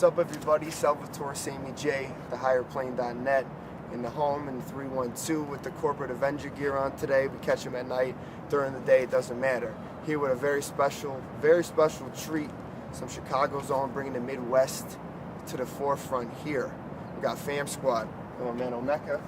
up, everybody? Salvatore Sammy J, thehigherplane.net, in the home in 312 with the corporate Avenger gear on today. We catch him at night, during the day, it doesn't matter. Here with a very special treat. Some Chicago zone, bringing the Midwest to the forefront here. We got FamSquad. My man Omeka,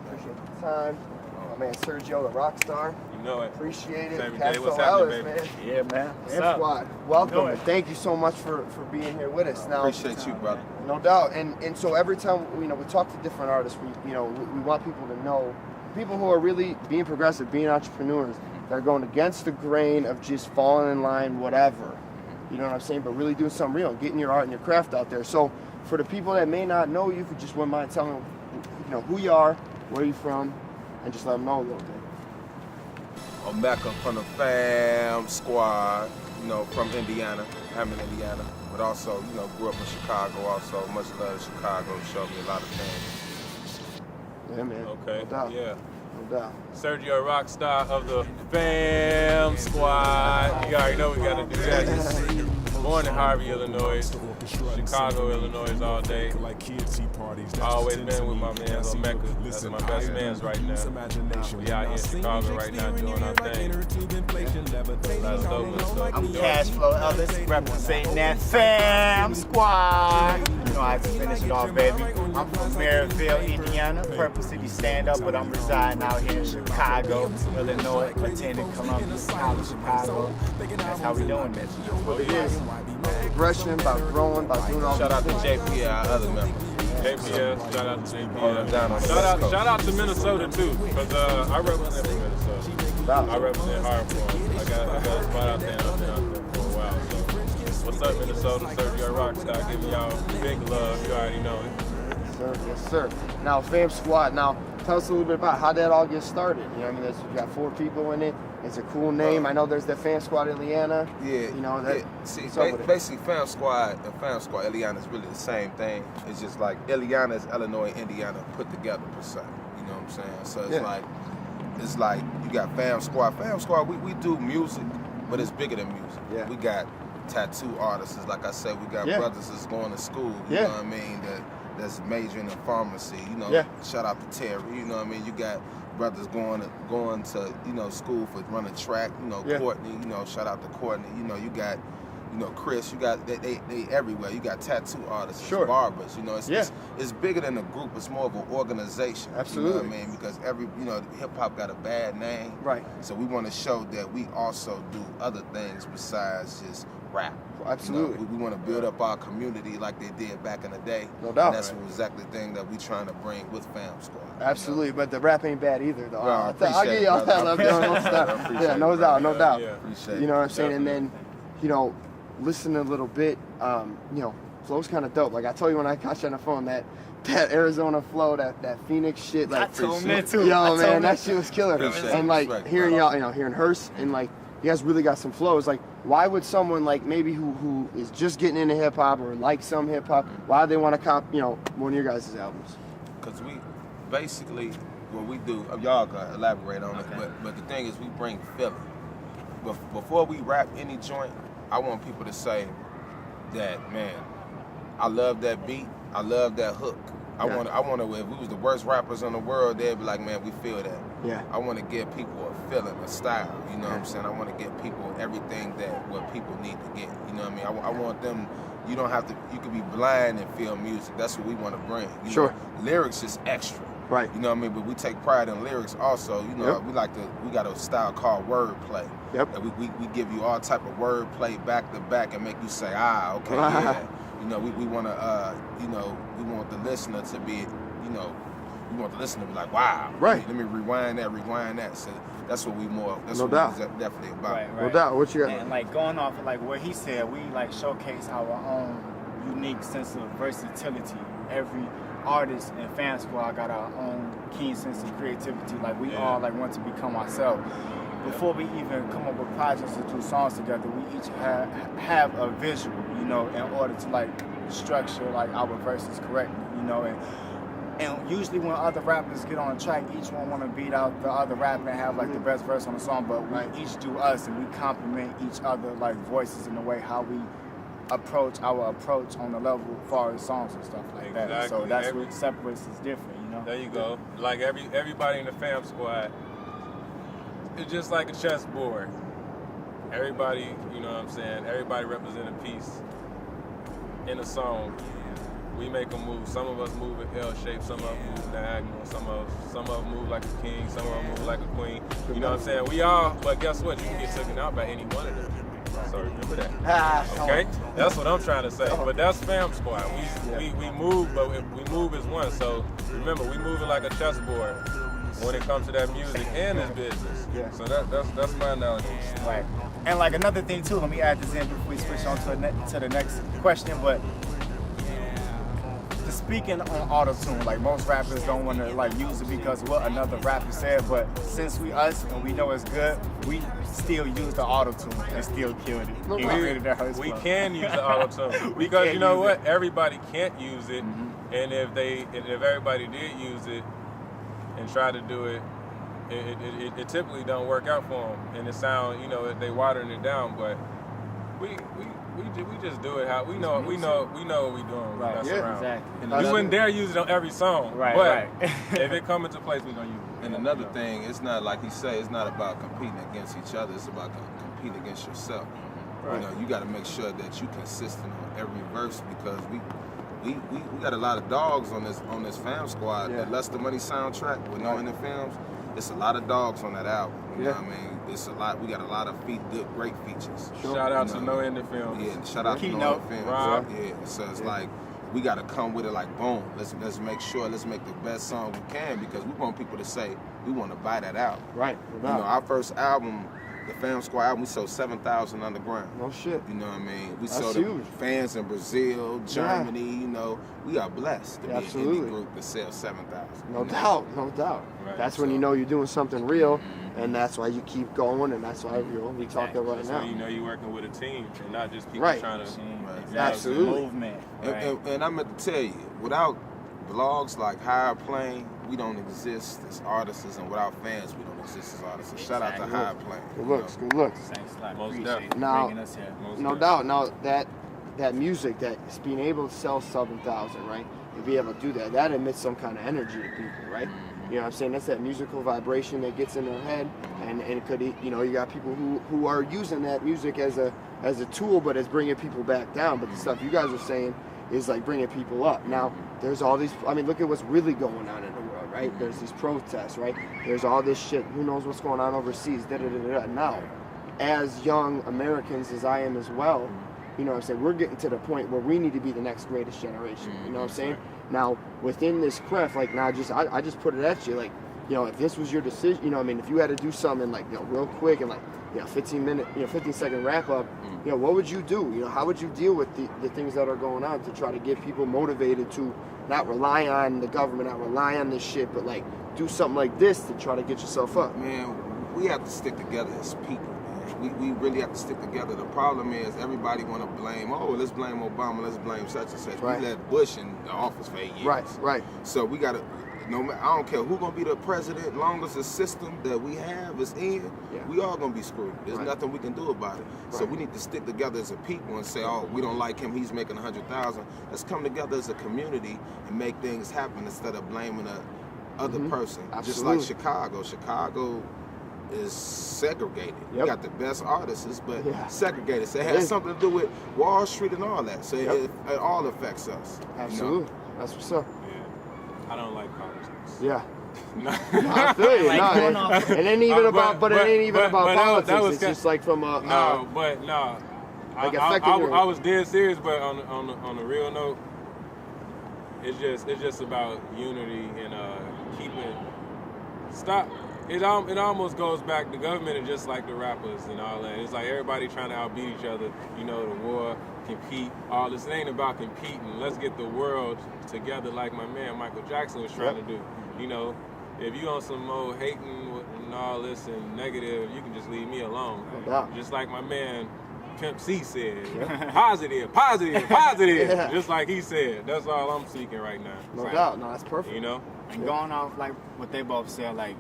appreciate the time. My man Sergio, the rock star. You know it. Appreciate it. Sammy J, what's happening, baby? Man. Yeah, man. FamSquad, welcome. And thank you so much for being here with us. Now, appreciate you, brother. No doubt. And so every time we talk to different artists, we want people to know, people who are really being progressive, being entrepreneurs, that are going against the grain of just falling in line, whatever. You know what I'm saying? But really doing something real, getting your art and your craft out there. So for the people that may not know you, if you just wouldn't mind telling them, who you are, where you're from, and just let them know a little bit. Omeka from the FamSquad, from Indiana, Hammond, Indiana. But also, grew up in Chicago also. Much love to Chicago, showed me a lot of things. Yeah, man. Okay, No doubt. yeah. No doubt. Sergio, Rockstar of the FamSquad. You already know we gotta do that. Born in Harvey, Illinois, Chicago, Illinois all day. Always been with my man Omeka. That's my best man's right now. We out here in Chicago right now doing our thing. That's dope. I'm Cash Flow Ellis, representing that FamSquad. You know I have to finish it off, baby. I'm from Maryville, Indiana, Purple City stand-up, but I'm residing out here in Chicago, Illinois, attending Columbia College, Chicago. That's how we doing this. What it is. Progression, about growing, about doing all Shout out to JP, our other member. JPS, shout out to JPS. Shout out to Minnesota too, because I represent Minnesota. I represent Hartford. I got a spot out there and I've been out there for a while. So what's up, Minnesota? Sergio Rockstar giving y'all big love. You already know it. Yes, sir. Now, FamSquad. Now, tell us a little bit about how that all gets started. You know what I mean? You got 4 people in it. It's a cool name. I know there's the FamSquad Ileana. Yeah. See, basically, FamSquad and FamSquad Ileana is really the same thing. It's just like Ileana is Illinois, Indiana put together per se. You know what I'm saying? So it's like you got FamSquad. FamSquad, we do music, but it's bigger than music. Yeah. We got tattoo artists, like I said. We got brothers that's going to school. You know what I mean? That's majoring in pharmacy. Shout out to Terry. You know what I mean? You got brothers going to school for running track. Courtney. Shout out to Courtney. You got Chris. You got they everywhere. You got tattoo artists, barbers. It's bigger than a group. It's more of an organization. Absolutely. You know what I mean? Because hip hop got a bad name. Right. So we want to show that we also do other things besides just rap. Absolutely. We want to build up our community like they did back in the day. No doubt. And that's exactly the thing that we trying to bring with FamSquad. Absolutely, but the rap ain't bad either, though. Well, I'll give y'all that love. No doubt. Appreciate it. You know what I'm saying? And then, listen a little bit, flow's kind of dope. Like I told you when I caught you on the phone, that Arizona flow, that Phoenix shit, like, I told him that too. Yo, man, that shit was killer. And like hearing y'all, hearing Hearst, and like you guys really got some flows. Like, why would someone like maybe who is just getting into hip hop or like some hip hop, why do they want to cop one of your guys' albums? Because we basically what we do. Y'all can elaborate on it, but the thing is we bring feeling. But before we rap any joint, I want people to say that, man, I love that beat, I love that hook. I want to, if we was the worst rappers in the world, they'd be like, man, we feel that. Yeah. I want to give people a feeling, a style, you know what I'm saying? I want to give people everything what people need to get, you know what I mean? I want them, you can be blind and feel music. That's what we want to bring. Lyrics is extra. Right. You know what I mean? But we take pride in lyrics also. We got a style called wordplay. Yep. And we give you all type of wordplay back to back and make you say, okay, yeah. We want to, we want the listener to be, we want the listener to be like, wow. Right. Let me rewind that. So that's what we more. That's No what doubt. we're definitely about. Right. No doubt. What you got? And like going off of like what he said, we like showcase our own unique sense of versatility. Every artist and FamSquad got our own keen sense of creativity. Like we all like want to become ourselves. Before we even come up with projects or do songs together, we each have a visual, in order to like structure like our verses correctly, and usually when other rappers get on a track, each one want to beat out the other rapper and have like the best verse on the song, but we each do us and we complement each other like voices in the way how we approach on the level as far as songs and stuff like that. So that's what separates us different, you know. There you go. Like everybody in the FamSquad, it's just like a chessboard. Everybody, you know what I'm saying? Everybody represent a piece in a song. We make them move. Some of us move in L shape, some of us move diagonal, some of them move like a king, some of them move like a queen. You know what I'm saying? We all, but guess what? You can get taken out by any one of them. So remember that. Okay? That's what I'm trying to say. But that's FamSquad. We move, but we move as one. So remember, we move it like a chessboard when it comes to that music and this business. Yeah. So that's my analogy. Right. And like another thing too, let me add this in before we switch on to the next question, but speaking on auto-tune, like most rappers don't want to like use it because of what another rapper said, but since we us and we know it's good, we still use the auto-tune and still kill it. We can use the auto-tune because you know what? Everybody can't use it, and if everybody did use it and try to do it, it typically don't work out for them, and it sound, you know, they watering it down, but we just do it how we know what we doing. Right. Exactly. We wouldn't dare use it on every song. Right. But if it come into place, we gonna use it. And another thing, it's not like he say, it's not about competing against each other. It's about competing against yourself. Right. You know, you got to make sure that you consistent on every verse because we got a lot of dogs on this FamSquad. The Less the Money soundtrack with No Ending Films. It's a lot of dogs on that album. You know what I mean? It's a lot. We got a lot of great features. Shout out to No Ending Films. Yeah, shout out to No Ending Films. Rob. Yeah, so it's like we got to come with it like boom. Let's make sure. Let's make the best song we can because we want people to say we want to buy that out. Right. You know, our first album, the FamSquad album, we sold 7,000 underground. No shit. You know what I mean? We That's sold huge. fans in Brazil, Germany. You know, we are blessed to be an indie group that sells 7,000. No doubt. Right. That's when you know you're doing something real, and that's why you keep going, and that's why we talking right now. So you know you're working with a team and not just people trying to. Exactly. Absolutely. Movement. And I meant to tell you, without blogs like Higher Plane, we don't exist as artists, and without fans, we don't exist as artists. So shout out to Higher Plane. Good looks. Thanks a lot. Most Appreciate it now, bringing us here. No doubt. Now that music, that is being able to sell 7,000, right? To be able to do that emits some kind of energy to people, right? You know what I'm saying? That's that musical vibration that gets in their head, and it could, you know, you got people who are using that music as a tool, but it's bringing people back down. But the stuff you guys are saying is like bringing people up. Now, there's all these, I mean, look at what's really going on in the world, right? There's these protests, right? There's all this shit. Who knows what's going on overseas? Now, as young Americans, as I am as well, you know what I'm saying, we're getting to the point where we need to be the next greatest generation. You know what I'm saying? Now, within this craft, like, now I just put it at you, like, you know, if this was your decision, you know what I mean, if you had to do something, like, you know, real quick and, like, you know, 15-second wrap up, you know, what would you do? You know, how would you deal with the things that are going on to try to get people motivated to not rely on the government, not rely on this shit, but, like, do something like this to try to get yourself up? Man, we have to stick together as people. We really have to stick together. The problem is everybody want to blame, let's blame Obama, let's blame such and such. Right. We let Bush in the office for 8 years. Right. So we got to, I don't care who's going to be the president, as long as the system that we have is in, we all going to be screwed. There's nothing we can do about it. So we need to stick together as a people and say, we don't like him, he's making 100,000. Let's come together as a community and make things happen instead of blaming the other person. Absolutely. Just like Chicago. Chicago is segregated. We got the best artists, but segregated. So it has something to do with Wall Street and all that. So it all affects us. Absolutely. You know? That's what's up. Yeah. I don't like politics. Yeah. I feel you. It ain't even about, it ain't even about politics. It's just like from a. Like I was dead serious, but on the real note, it's just about unity and keeping. Stop. It almost goes back. The government is just like the rappers and all that. It's like everybody trying to outbeat each other. You know, the war, compete, all this. It ain't about competing. Let's get the world together like my man Michael Jackson was trying to do. You know, if you on some more hating and all this and negative, you can just leave me alone. Just like my man Pimp C said, positive. Just like he said. That's all I'm seeking right now. No doubt. No, that's perfect. You know? And going off like what they both said, like,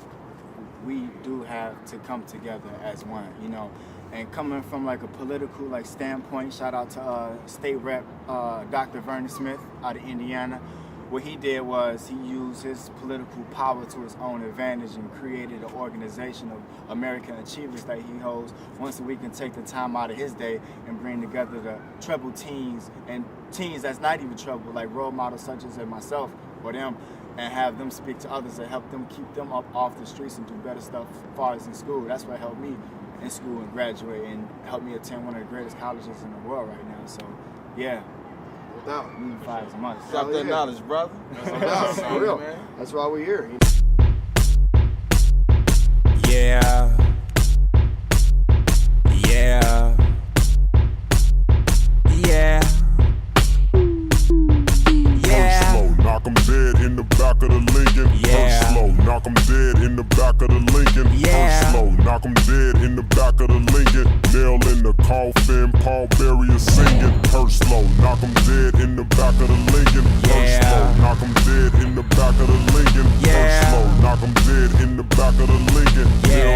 we do have to come together as one, you know. And coming from like a political like standpoint, shout out to State Rep Dr. Vernon Smith out of Indiana. What he did was he used his political power to his own advantage and created an organization of American achievers that he holds once a week and take the time out of his day and bring together the troubled teens and teens that's not even troubled, like role models such as myself or them, and have them speak to others and help them keep them up off the streets and do better stuff as far as in school. That's what helped me in school and graduate and helped me attend one of the greatest colleges in the world right now. So, yeah. Unified as much. Got that knowledge, brother. That's for real. That's why we're here. Yeah. Yeah. Yeah. Yeah. Slow, knock 'em dead in the back of the Lincoln. Yeah. Slow, knock 'em dead in the back of the Lincoln. Yeah. Slow, knock 'em dead in the back of the Lincoln. Nail in the coffin, Paul Berry singing. Slow, knock 'em dead in the back of the Lincoln. Yeah. Slow, knock 'em dead in the back of the Lincoln. Yeah. Slow, knock 'em dead in the back of the Lincoln. Yeah.